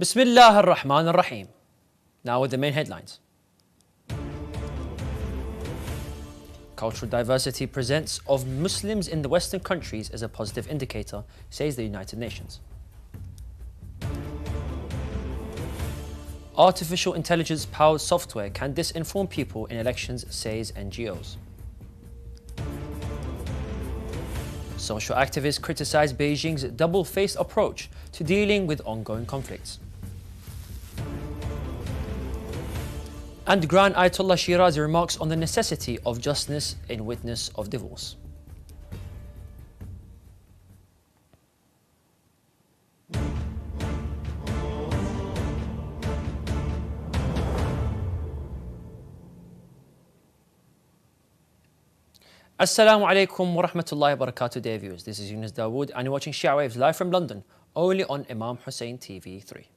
Bismillah ar-Rahman ar-Rahim. Now with the main headlines. Cultural diversity presence of Muslims in the Western countries is a positive indicator, says the United Nations. Artificial intelligence-powered software can disinform people in elections, says NGOs. Social activists criticize Beijing's double-faced approach to dealing with ongoing conflicts. And Grand Ayatollah Shirazi remarks on the necessity of justice in witness of divorce. Assalamu alaikum wa rahmatullahi wa barakatuh, dear viewers. This is Yunus Dawood and you're watching Shia Waves live from London, only on Imam Hussein TV 3.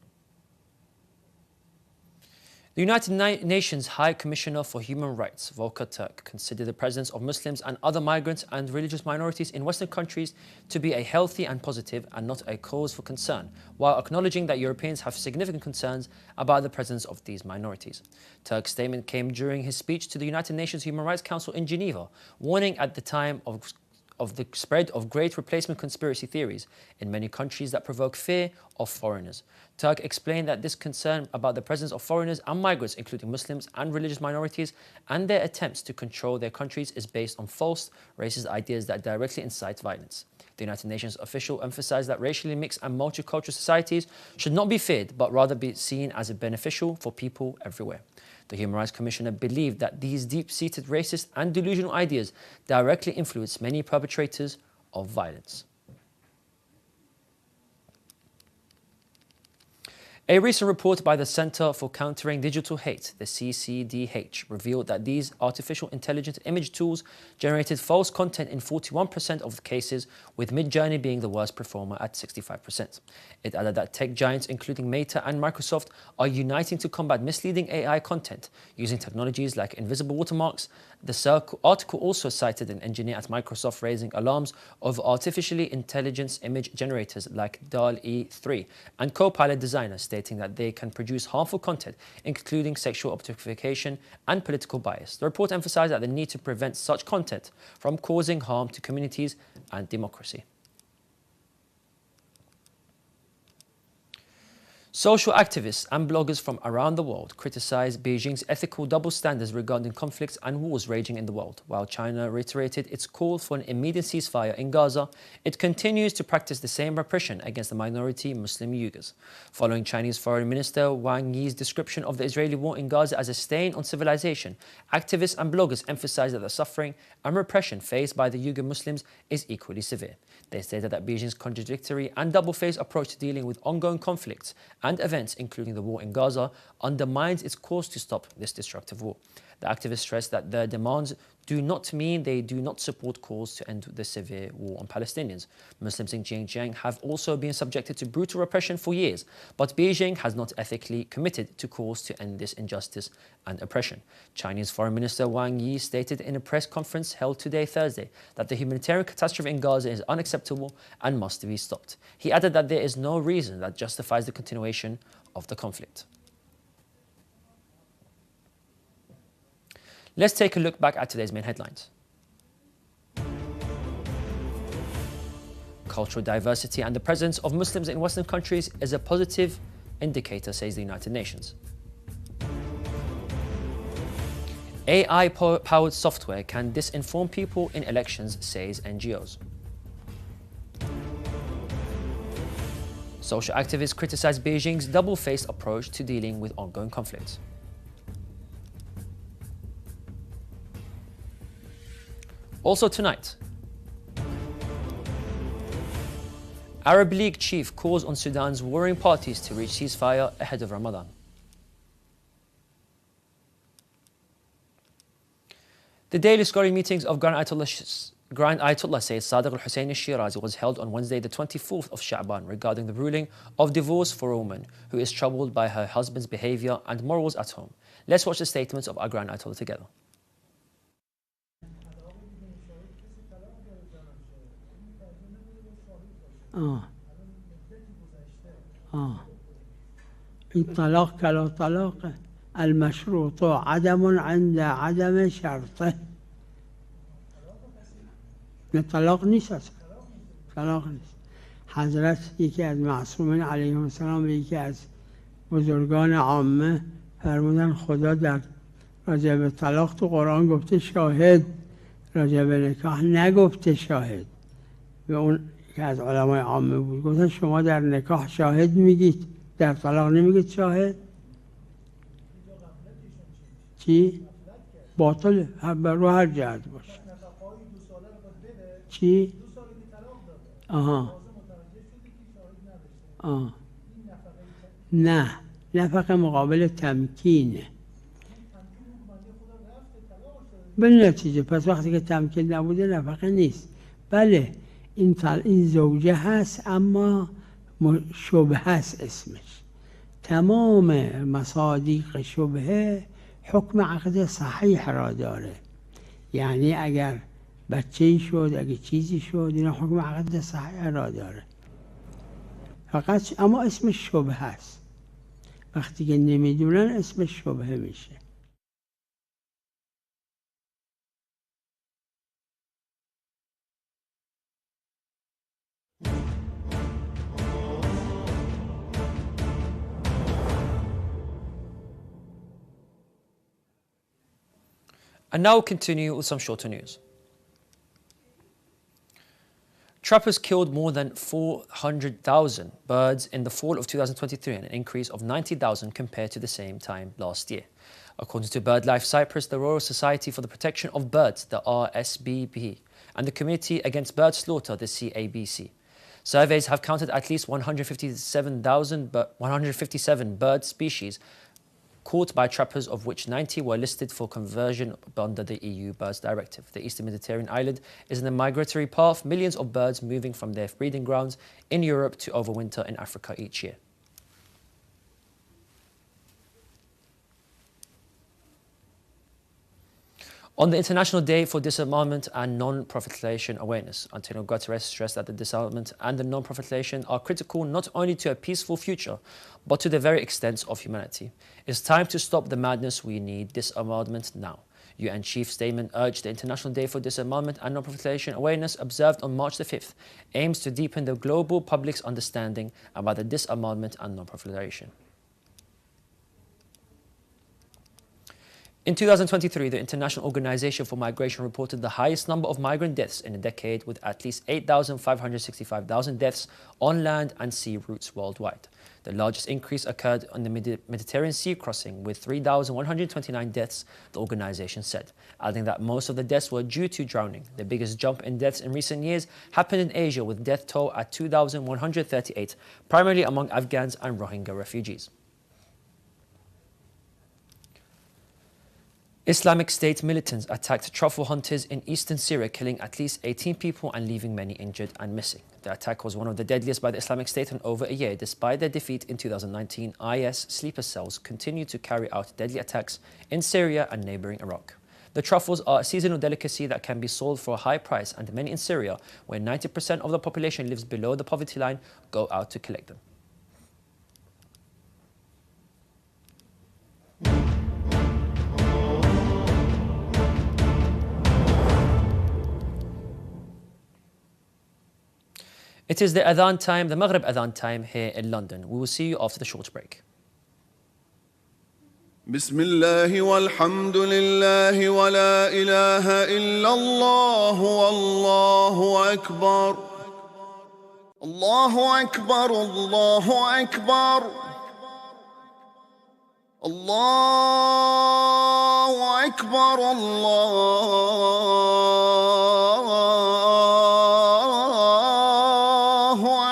The United Nations High Commissioner for Human Rights, Volker Turk, considered the presence of Muslims and other migrants and religious minorities in Western countries to be a healthy and positive and not a cause for concern, while acknowledging that Europeans have significant concerns about the presence of these minorities. Turk's statement came during his speech to the United Nations Human Rights Council in Geneva, warning at the time of the spread of great replacement conspiracy theories in many countries that provoke fear of foreigners. Turk explained that this concern about the presence of foreigners and migrants, including Muslims and religious minorities, and their attempts to control their countries is based on false, racist ideas that directly incite violence. The United Nations official emphasized that racially mixed and multicultural societies should not be feared, but rather be seen as beneficial for people everywhere. The Human Rights Commissioner believed that these deep-seated racist and delusional ideas directly influence many perpetrators of violence. A recent report by the Center for Countering Digital Hate, the CCDH, revealed that these artificial intelligence image tools generated false content in 41% of the cases, with Midjourney being the worst performer at 65%. It added that tech giants including Meta and Microsoft are uniting to combat misleading AI content using technologies like invisible watermarks. The article also cited an engineer at Microsoft raising alarms over artificially intelligence image generators like DALL-E 3 and Copilot designers, stating that they can produce harmful content, including sexual objectification and political bias. The report emphasized that the need to prevent such content from causing harm to communities and democracy. Social activists and bloggers from around the world criticize Beijing's ethical double standards regarding conflicts and wars raging in the world. While China reiterated its call for an immediate ceasefire in Gaza, it continues to practice the same repression against the minority Muslim Uyghurs. Following Chinese Foreign Minister Wang Yi's description of the Israeli war in Gaza as a stain on civilization, activists and bloggers emphasize that the suffering and repression faced by the Uyghur Muslims is equally severe. They stated that Beijing's contradictory and double-faced approach to dealing with ongoing conflicts and events, including the war in Gaza, undermines its course to stop this destructive war. The activists stressed that their demands do not mean they do not support calls to end the severe war on Palestinians. Muslims in Xinjiang have also been subjected to brutal repression for years, but Beijing has not ethically committed to calls to end this injustice and oppression. Chinese Foreign Minister Wang Yi stated in a press conference held today, Thursday, that the humanitarian catastrophe in Gaza is unacceptable and must be stopped. He added that there is no reason that justifies the continuation of the conflict. Let's take a look back at today's main headlines. Cultural diversity and the presence of Muslims in Western countries is a positive indicator, says the United Nations. AI-powered software can disinform people in elections, says NGOs. Social activists criticize Beijing's double-faced approach to dealing with ongoing conflicts. Also tonight, Arab League chief calls on Sudan's warring parties to reach ceasefire ahead of Ramadan. The daily scholarly meetings of Grand Ayatollah Sayyid Sadiq al-Hussein al-Shirazi was held on Wednesday the 24th of Sha'ban regarding the ruling of divorce for a woman who is troubled by her husband's behavior and morals at home. Let's watch the statements of our Grand Ayatollah together. الطلاق كلا طلاق المشروط عدم عند عدم شرطه. طلاق نیست اصلا، طلاق نیست. حضرت یکی از معصومین علیه السلام، یکی از بزرگان عامه فرمودن خدا در راجع به طلاق تو قرآن گفته شاهد، راجع به نکاح نگفته شاهد. به اون که از علمای عامه بود گفتن شما در نکاح شاهد میگید، در طلاق نمیگید شاهد. چی؟ باطله رو هر جهت باشه. چی؟ آها. نه، نفقه مقابل تمکینه. به نتیجه پس وقتی که تمکین نبوده نفقه نیست. بله این زوجه هست اما شبهه هست اسمش. تمام مصادیق شبهه حکم عقد صحیح را داره. یعنی اگر بچه‌ای شد، اگر چیزی شد، اینا حکم عقد صحیح را داره. فقط اما اسمش شبهه هست. وقتی که نمیدونن اسمش شبهه میشه. And now we'll continue with some shorter news. Trappers killed more than 400,000 birds in the fall of 2023, an increase of 90,000 compared to the same time last year. According to BirdLife Cyprus, the Royal Society for the Protection of Birds, the RSPB, and the Committee Against Bird Slaughter, the CABC. Surveys have counted at least 157 bird species caught by trappers, of which 90 were listed for conversion under the EU Birds Directive. The Eastern Mediterranean island is in a migratory path, millions of birds moving from their breeding grounds in Europe to overwinter in Africa each year. On the International Day for Disarmament and Non-Proliferation Awareness, Antonio Guterres stressed that the disarmament and the non-proliferation are critical not only to a peaceful future, but to the very extent of humanity. It's time to stop the madness. We need disarmament now. UN Chief Statement urged the International Day for Disarmament and Non-Proliferation Awareness, observed on March the 5th, aims to deepen the global public's understanding about the disarmament and non-proliferation. In 2023, the International Organization for Migration reported the highest number of migrant deaths in a decade, with at least 8,565,000 deaths on land and sea routes worldwide. The largest increase occurred on the Mediterranean Sea crossing, with 3,129 deaths, the organization said, adding that most of the deaths were due to drowning. The biggest jump in deaths in recent years happened in Asia, with death toll at 2,138, primarily among Afghans and Rohingya refugees. Islamic State militants attacked truffle hunters in eastern Syria, killing at least 18 people and leaving many injured and missing. The attack was one of the deadliest by the Islamic State in over a year. Despite their defeat in 2019, IS sleeper cells continue to carry out deadly attacks in Syria and neighboring Iraq. The truffles are a seasonal delicacy that can be sold for a high price, and many in Syria, where 90% of the population lives below the poverty line, go out to collect them. It is the Adhan time, the Maghrib Adhan time here in London. We will see you after the short break. بسم الله والحمد لله ولا إله إلا الله والله أكبر الله أكبر الله أكبر الله أكبر الله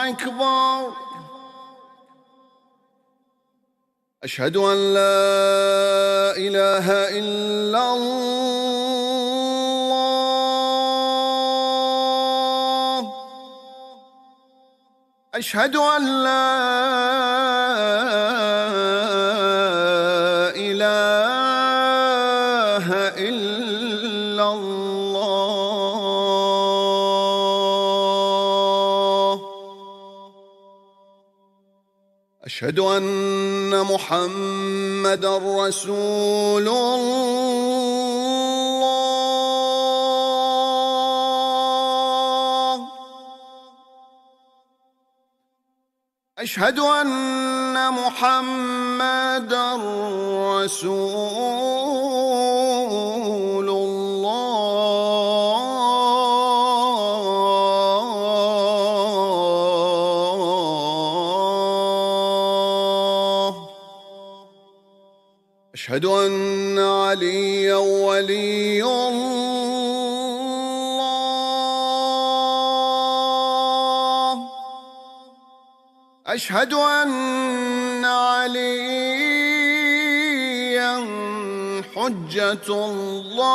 أكبر أشهد أن لا إله إلا الله أشهد أن لا إله إلا الله أشهد أن محمدًا رسول الله. أشهد أن محمدًا رسول الله. أشهد أن عليًّا ولي الله. أشهد أن عليًّا حجة الله.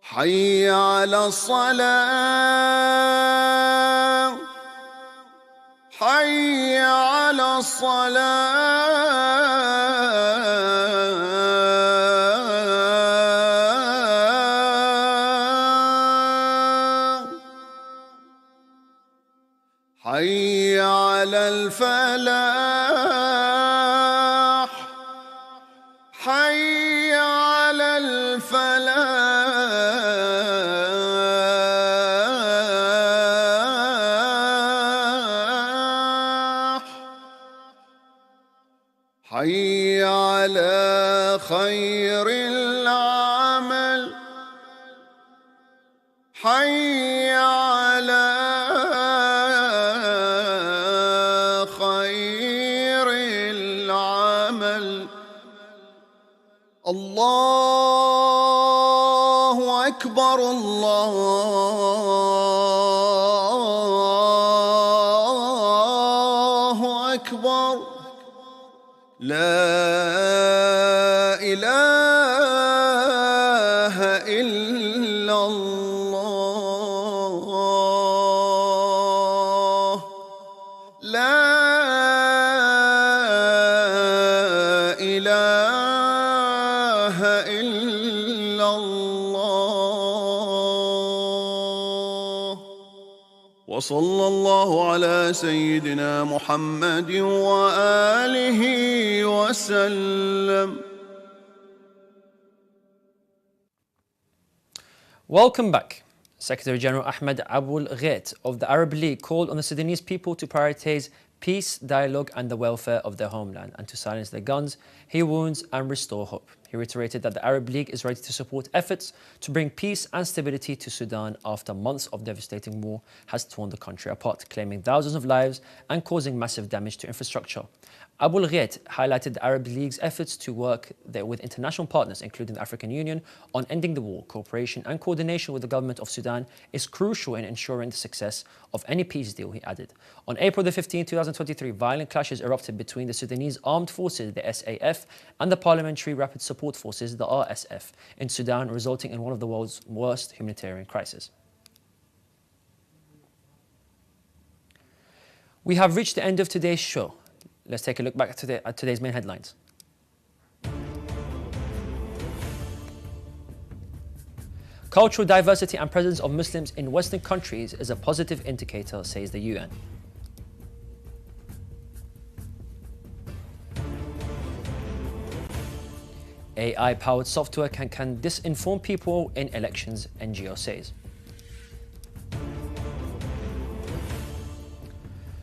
حي على الصلاة. حي على الصلاة. حي على الفلاح. حي على الفلاح. حي على خير العمل. حي على خير العمل. الله أكبر الله أكبر. لا إله إلا الله. لا إله إلا الله. وصلى الله على سيدنا محمد وآله وسلم. Welcome back. Secretary General Ahmed Abul Ghait of the Arab League called on the Sudanese people to prioritize peace, dialogue and the welfare of their homeland and to silence their guns, heal wounds and restore hope. He reiterated that the Arab League is ready to support efforts to bring peace and stability to Sudan after months of devastating war has torn the country apart, claiming thousands of lives and causing massive damage to infrastructure. Abul Ghait highlighted the Arab League's efforts to work with international partners, including the African Union, on ending the war. Cooperation and coordination with the government of Sudan is crucial in ensuring the success of any peace deal, he added. On April 15, 2023, violent clashes erupted between the Sudanese Armed Forces, the SAF, and the Parliamentary Rapid Support Forces, the RSF, in Sudan, resulting in one of the world's worst humanitarian crises. We have reached the end of today's show. Let's take a look back at today's main headlines. Cultural diversity and presence of Muslims in Western countries is a positive indicator, says the UN. AI-powered software can disinform people in elections, NGO says.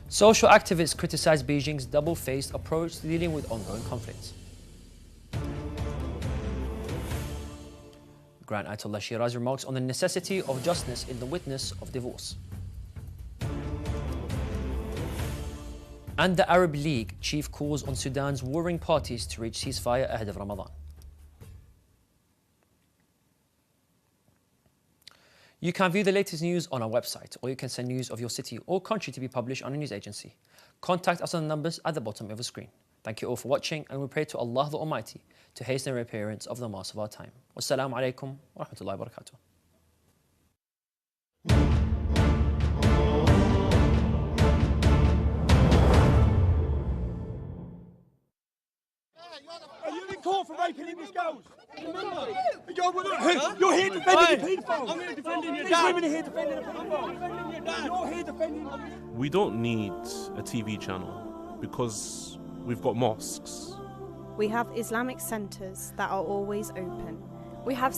Social activists criticize Beijing's double-faced approach to dealing with ongoing conflicts. Grand Ayatollah Shirazi remarks on the necessity of justice in the witness of divorce. And the Arab League chief calls on Sudan's warring parties to reach ceasefire ahead of Ramadan. You can view the latest news on our website, or you can send news of your city or country to be published on a news agency. Contact us on the numbers at the bottom of the screen. Thank you all for watching, and we pray to Allah the Almighty to hasten the reappearance of the Mass of our time. Wassalamu alaikum wa rahmatullahi wa barakatuh. Are you in court for raping English girls? You're here defending the paedophile. I'm here defending your dad. Women are here defending the paedophile. You're here defending. We don't need a TV channel because we've got mosques. We have Islamic centres that are always open. We have